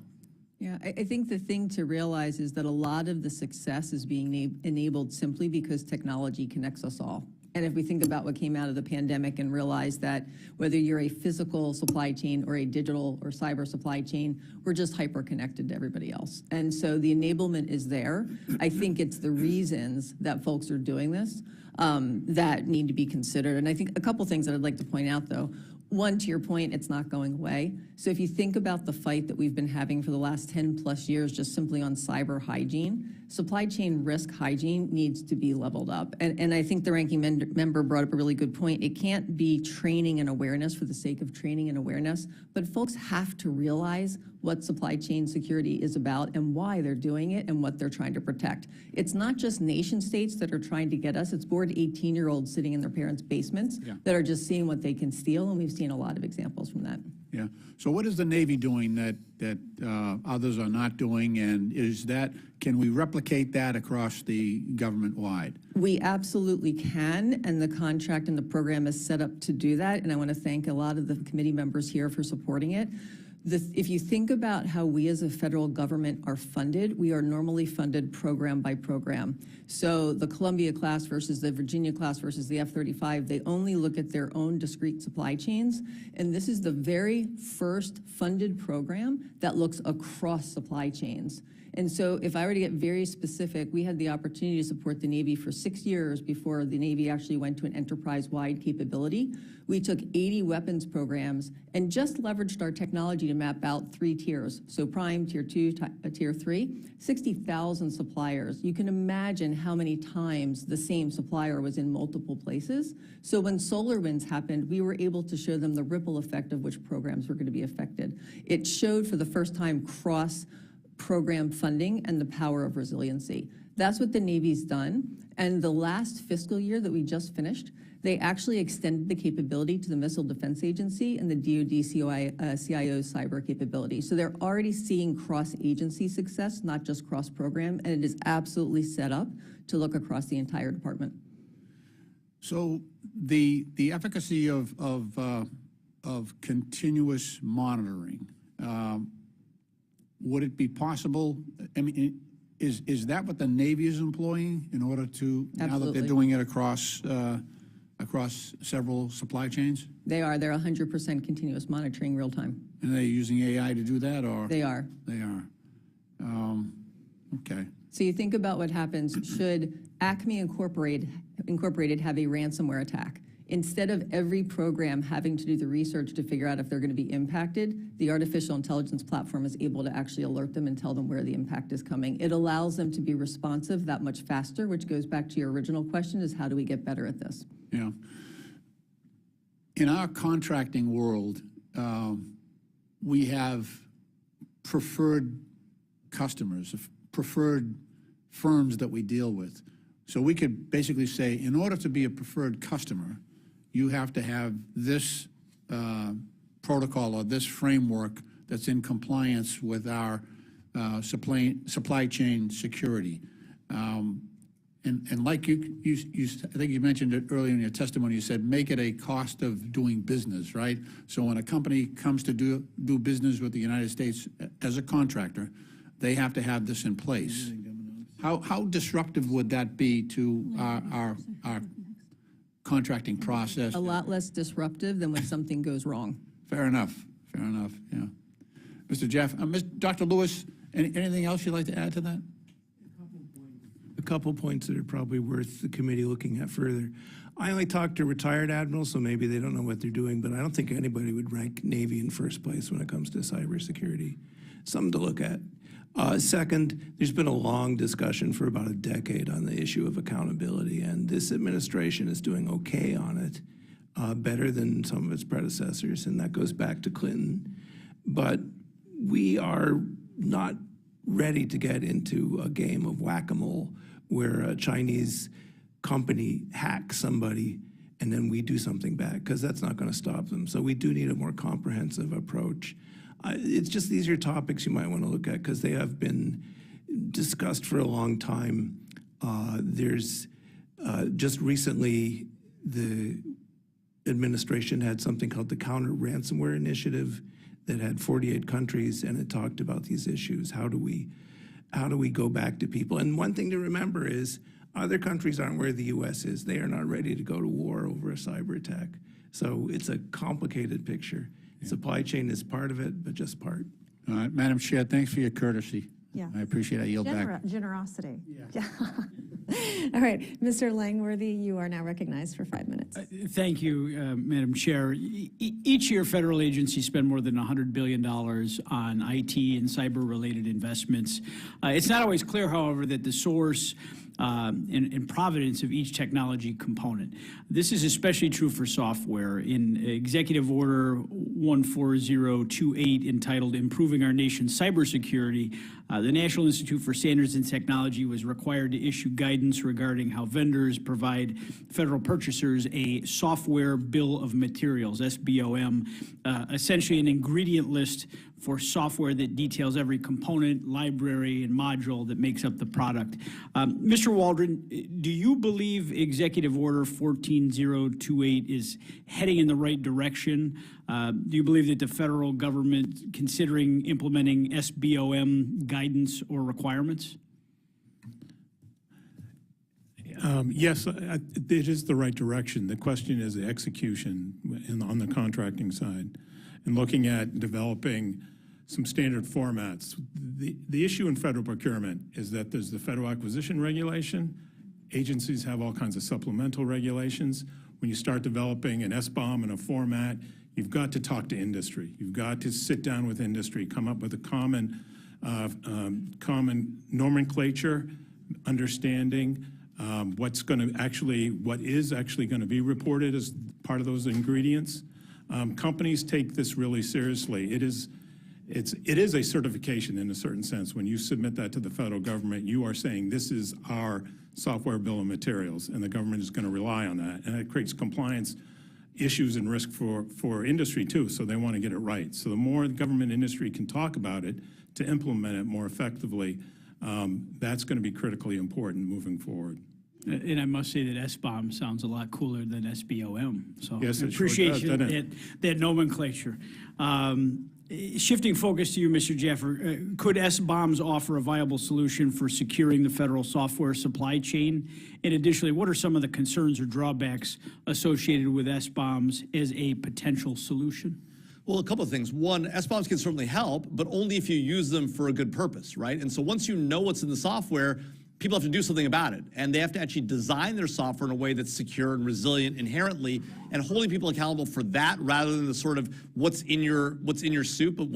Yeah, I think the thing to realize is that a lot of the success is being enabled simply because technology connects us all. And if we think about what came out of the pandemic and realize that whether you're a physical supply chain or a digital or cyber supply chain, we're just hyper connected to everybody else. And so the enablement is there. I think it's the reasons that folks are doing this that need to be considered. And I think a couple things that I'd like to point out, though. One, to your point, it's not going away. So if you think about the fight that we've been having for the last 10 plus years, just simply on cyber hygiene, supply chain risk hygiene needs to be leveled up. And I think the ranking member brought up a really good point. It can't be training and awareness for the sake of training and awareness, but folks have to realize what supply chain security is about and why they're doing it and what they're trying to protect. It's not just nation states that are trying to get us. It's bored 18-year-olds sitting in their parents' basements that are just seeing what they can steal, and we've seen a lot of examples from that. Yeah. So what is the Navy doing that others are not doing, and can we replicate that across the government-wide? We absolutely can, and the contract and the program is set up to do that, and I want to thank a lot of the committee members here for supporting it. If you think about how we as a federal government are funded, we are normally funded program by program. So the Columbia class versus the Virginia class versus the F-35, they only look at their own discrete supply chains. And this is the very first funded program that looks across supply chains. And so if I were to get very specific, we had the opportunity to support the Navy for 6 years before the Navy actually went to an enterprise-wide capability. We took 80 weapons programs and just leveraged our technology to map out 3 tiers. So prime, tier 2, tier 3, 60,000 suppliers. You can imagine how many times the same supplier was in multiple places. So when SolarWinds happened, we were able to show them the ripple effect of which programs were going to be affected. It showed for the first time cross-program funding and the power of resiliency. That's what the Navy's done. And the last fiscal year that we just finished, they actually extended the capability to the Missile Defense Agency and the DoD-CIO's cyber capability. So they're already seeing cross-agency success, not just cross-program, and it is absolutely set up to look across the entire department. So the efficacy of continuous monitoring, would it be possible? I mean, is that what the Navy is employing in order to, now that they're doing it across several supply chains? They are. They're 100% continuous monitoring real time. And are they using AI to do that, or? They are. They are. Okay. So you think about what happens should Acme Incorporated Incorporated have a ransomware attack. Instead of every program having to do the research to figure out if they're going to be impacted, the artificial intelligence platform is able to actually alert them and tell them where the impact is coming. It allows them to be responsive that much faster, which goes back to your original question, is how do we get better at this? Yeah. In our contracting world, we have preferred customers, preferred firms that we deal with. So we could basically say, in order to be a preferred customer, you have to have this protocol or this framework that's in compliance with our supply chain security. And like you, I think you mentioned it earlier in your testimony, you said, make it a cost of doing business, right? So when a company comes to do business with the United States as a contractor, they have to have this in place. How disruptive would that be to our contracting process? A lot less disruptive than when something goes wrong. Fair enough, yeah. Mr. Jaffer, Dr. Lewis, anything else you'd like to add to that? A couple points that are probably worth the committee looking at further. I only talk to retired admirals, so maybe they don't know what they're doing, but I don't think anybody would rank Navy in first place when it comes to cybersecurity. Something to look at. Second, there's been a long discussion for about a decade on the issue of accountability, and this administration is doing okay on it, better than some of its predecessors, and that goes back to Clinton. But we are not ready to get into a game of whack-a-mole where a Chinese company hacks somebody and then we do something back, because that's not going to stop them. So we do need a more comprehensive approach. It's just these are topics you might want to look at because they have been discussed for a long time. There's just recently the administration had something called the Counter Ransomware Initiative that had 48 countries, and it talked about these issues. How do we go back to people? And one thing to remember is other countries aren't where the U.S. is. They are not ready to go to war over a cyber attack. So it's a complicated picture. Supply chain is part of it, but just part. All right, Madam Chair, thanks for your courtesy. Yeah. I appreciate it. I yield back. Generosity. Yeah. All right, Mr. Langworthy, you are now recognized for 5 minutes. Thank you, Madam Chair. Each year, federal agencies spend more than $100 billion on IT and cyber-related investments. It's not always clear, however, that the source and provenance of each technology component. This is especially true for software. In Executive Order 14028, entitled Improving Our Nation's Cybersecurity, the National Institute for Standards and Technology was required to issue guidance regarding how vendors provide federal purchasers a software bill of materials, SBOM, essentially an ingredient list for software that details every component, library, and module that makes up the product. Mr. Waldren, do you believe Executive Order 14028 is heading in the right direction? Do you believe that the federal government considering implementing SBOM guidance or requirements? Yes, it is the right direction. The question is the execution on the contracting side and looking at developing some standard formats. The issue in federal procurement is that there's the federal acquisition regulation. Agencies have all kinds of supplemental regulations. When you start developing an SBOM in a format, you've got to talk to industry. You've got to sit down with industry, come up with a common nomenclature, understanding what is actually going to be reported as part of those ingredients. Companies take this really seriously. It is a certification in a certain sense. When you submit that to the federal government, you are saying this is our software bill of materials, and the government is going to rely on that. And it creates compliance issues and risk for industry too, so they want to get it right. So the more the government industry can talk about it to implement it more effectively, that's going to be critically important moving forward. And I must say that SBOM sounds a lot cooler than SBOM. So Yes, it sure appreciate does, doesn't it? that nomenclature. Shifting focus to you, Mr. Jaffer, could SBOMs offer a viable solution for securing the federal software supply chain? And additionally, what are some of the concerns or drawbacks associated with SBOMs as a potential solution? Well, a couple of things. One, SBOMs can certainly help, but only if you use them for a good purpose, right? And so once you know what's in the software, people have to do something about it, and they have to actually design their software in a way that's secure and resilient inherently, and holding people accountable for that rather than the sort of what's in your soup, but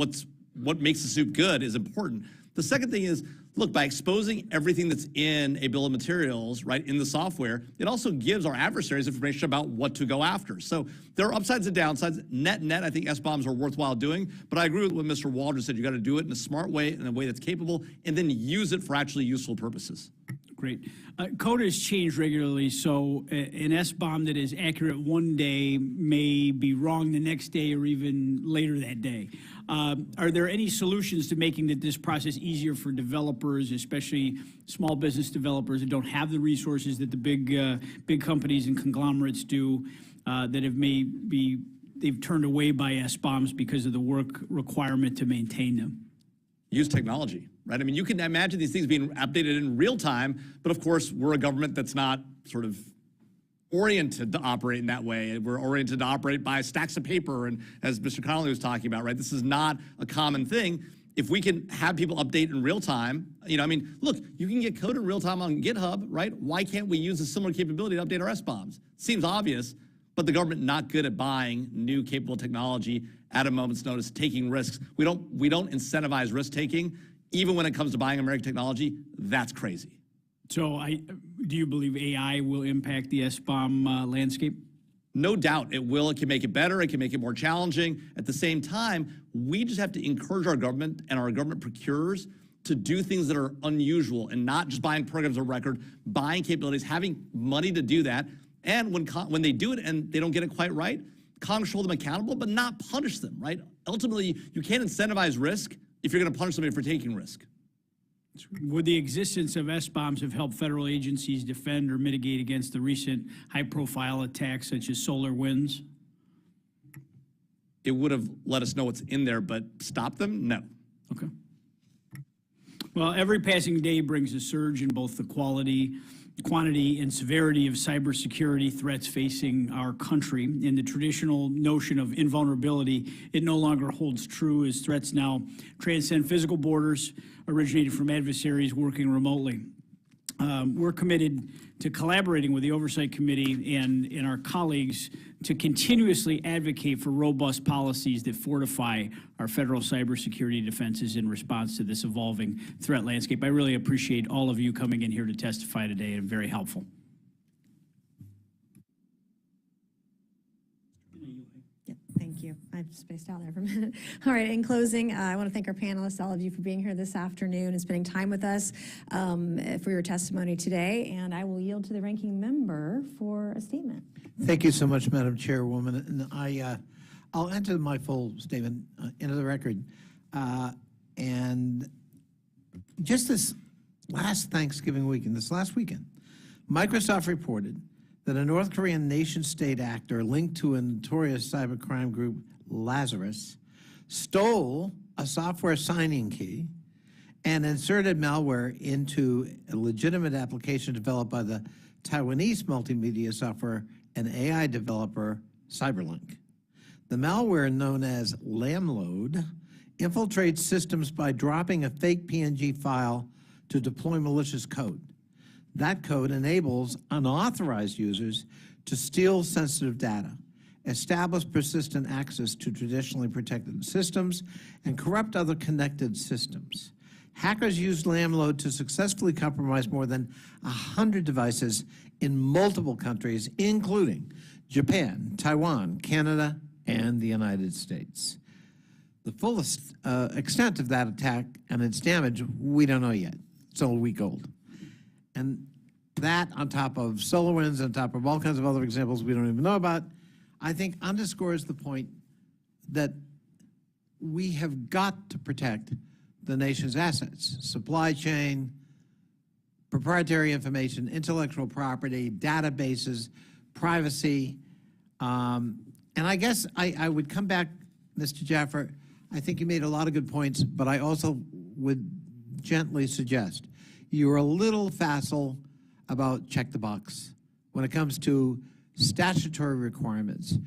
what makes the soup good is important. The second thing is, look, by exposing everything that's in a bill of materials, right, in the software, it also gives our adversaries information about what to go after. So there are upsides and downsides. Net, I think SBOMs are worthwhile doing, but I agree with what Mr. Waldren said. You got to do it in a smart way, in a way that's capable, and then use it for actually useful purposes. Great. Code has changed regularly, so an SBOM that is accurate one day may be wrong the next day or even later that day. Are there any solutions to making this process easier for developers, especially small business developers that don't have the resources that the big companies and conglomerates do, that they've turned away by SBOMs because of the work requirement to maintain them? Use technology, right? I mean, you can imagine these things being updated in real time, but of course, we're a government that's not sort of oriented to operate in that way. We're oriented to operate by stacks of paper, and as Mr. Connolly was talking about, right, this is not a common thing. If we can have people update in real time, I mean, look, you can get code in real time on GitHub, right? Why can't we use a similar capability to update our SBOMs? Seems obvious, but the government not good at buying new capable technology at a moment's notice, taking risks. We don't incentivize risk taking, even when it comes to buying American technology. That's crazy. So do you believe AI will impact the SBOM landscape? No doubt it will. It can make it better. It can make it more challenging. At the same time, we just have to encourage our government and our government procurers to do things that are unusual and not just buying programs of record, buying capabilities, having money to do that. And when they do it and they don't get it quite right, Congress hold them accountable, but not punish them, right? Ultimately, you can't incentivize risk if you're going to punish somebody for taking risk. Would the existence of SBOMs have helped federal agencies defend or mitigate against the recent high-profile attacks such as SolarWinds? It would have let us know what's in there, but stop them? No. Okay. Well, every passing day brings a surge in both the quantity, and severity of cybersecurity threats facing our country. In the traditional notion of invulnerability, it no longer holds true as threats now transcend physical borders, originated from adversaries working remotely. We're committed to collaborating with the Oversight Committee and our colleagues to continuously advocate for robust policies that fortify our federal cybersecurity defenses in response to this evolving threat landscape. I really appreciate all of you coming in here to testify today, and very helpful. Thank you. I've spaced out there for a minute. All right, in closing, I want to thank our panelists, all of you, for being here this afternoon and spending time with us for your testimony today. And I will yield to the ranking member for a statement. Thank you so much, Madam Chairwoman. And I'll enter my full statement into the record. And just this last Thanksgiving weekend, Microsoft reported that a North Korean nation-state actor linked to a notorious cybercrime group, Lazarus, stole a software signing key and inserted malware into a legitimate application developed by the Taiwanese multimedia software and AI developer Cyberlink. The malware, known as Lamload, infiltrates systems by dropping a fake PNG file to deploy malicious code. That code enables unauthorized users to steal sensitive data, establish persistent access to traditionally protected systems, and corrupt other connected systems. Hackers used Lamload to successfully compromise more than 100 devices in multiple countries, including Japan, Taiwan, Canada, and the United States. The fullest extent of that attack and its damage, we don't know yet. It's only a week old. And that, on top of SolarWinds, on top of all kinds of other examples we don't even know about, I think underscores the point that we have got to protect the nation's assets, supply chain, proprietary information, intellectual property, databases, privacy. And I guess I would come back, Mr. Jaffer, I think you made a lot of good points, but I also would gently suggest you're a little facile about check the box when it comes to statutory requirements.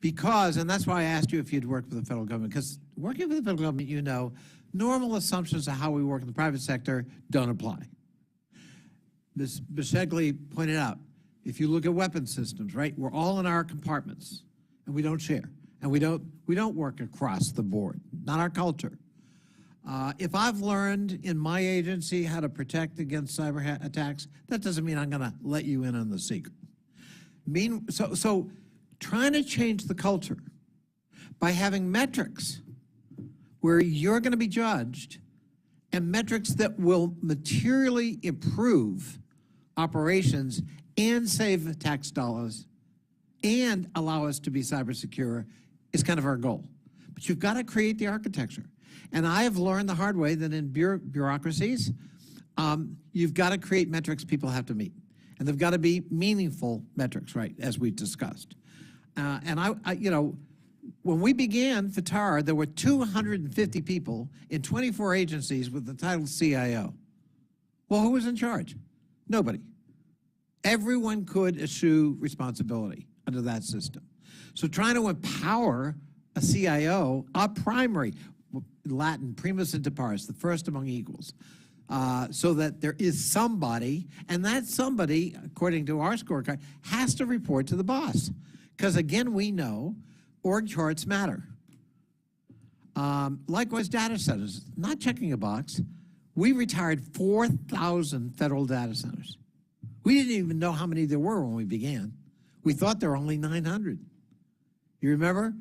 Because, and that's why I asked you if you'd worked with the federal government, because working with the federal government, you know, normal assumptions of how we work in the private sector don't apply. Ms. Bisceglie pointed out, if you look at weapon systems, right, we're all in our compartments, and we don't share, and we don't work across the board, not our culture. If I've learned in my agency how to protect against cyber attacks, that doesn't mean I'm going to let you in on the secret. So trying to change the culture by having metrics where you're going to be judged and metrics that will materially improve operations and save tax dollars and allow us to be cyber secure is kind of our goal. But you've got to create the architecture. And I have learned the hard way that in bureaucracies, you've got to create metrics people have to meet. And they've got to be meaningful metrics, right, as we discussed. And I, you know, when we began FITAR, there were 250 people in 24 agencies with the title CIO. Well, who was in charge? Nobody. Everyone could eschew responsibility under that system. So trying to empower a CIO, a primary, Latin, primus inter pares, the first among equals, so that there is somebody, and that somebody, according to our scorecard, has to report to the boss. Because again, we know org charts matter. Likewise, data centers, not checking a box. We retired 4,000 federal data centers. We didn't even know how many there were when we began. We thought there were only 900. You remember?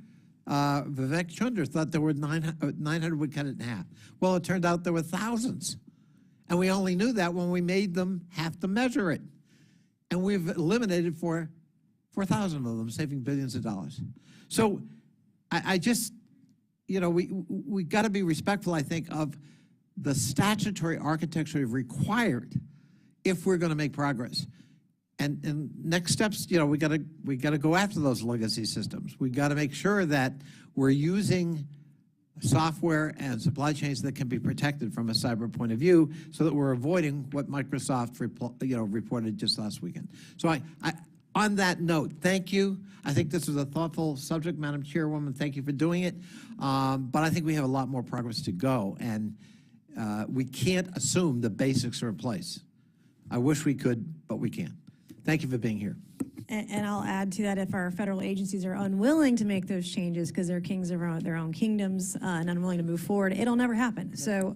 Vivek Chunder thought there were 900 would cut it in half. Well, it turned out there were thousands. And we only knew that when we made them have to measure it. And we've eliminated 4,000 of them, saving billions of dollars. So I just, you know, we got to be respectful, I think, of the statutory architecture required if we're going to make progress. And next steps, you know, we got to go after those legacy systems. We got to make sure that we're using software and supply chains that can be protected from a cyber point of view, so that we're avoiding what Microsoft reported just last weekend. So on that note, thank you. I think this was a thoughtful subject, Madam Chairwoman. Thank you for doing it. But I think we have a lot more progress to go, and we can't assume the basics are in place. I wish we could, but we can't. Thank you for being here. And I'll add to that, if our federal agencies are unwilling to make those changes because they're kings of their own kingdoms and unwilling to move forward, it'll never happen. So,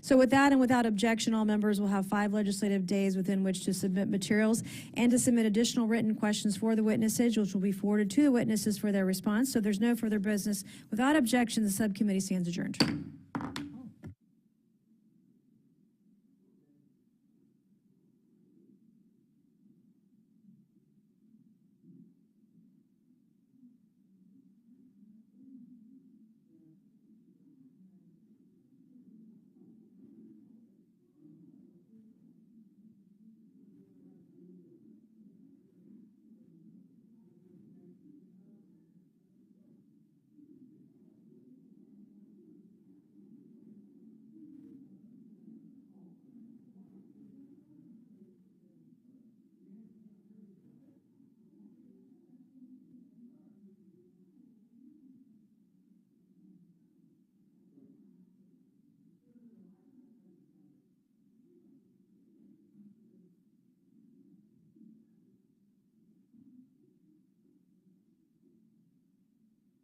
so with that and without objection, all members will have 5 legislative days within which to submit materials and to submit additional written questions for the witnesses, which will be forwarded to the witnesses for their response. So there's no further business. Without objection, the subcommittee stands adjourned.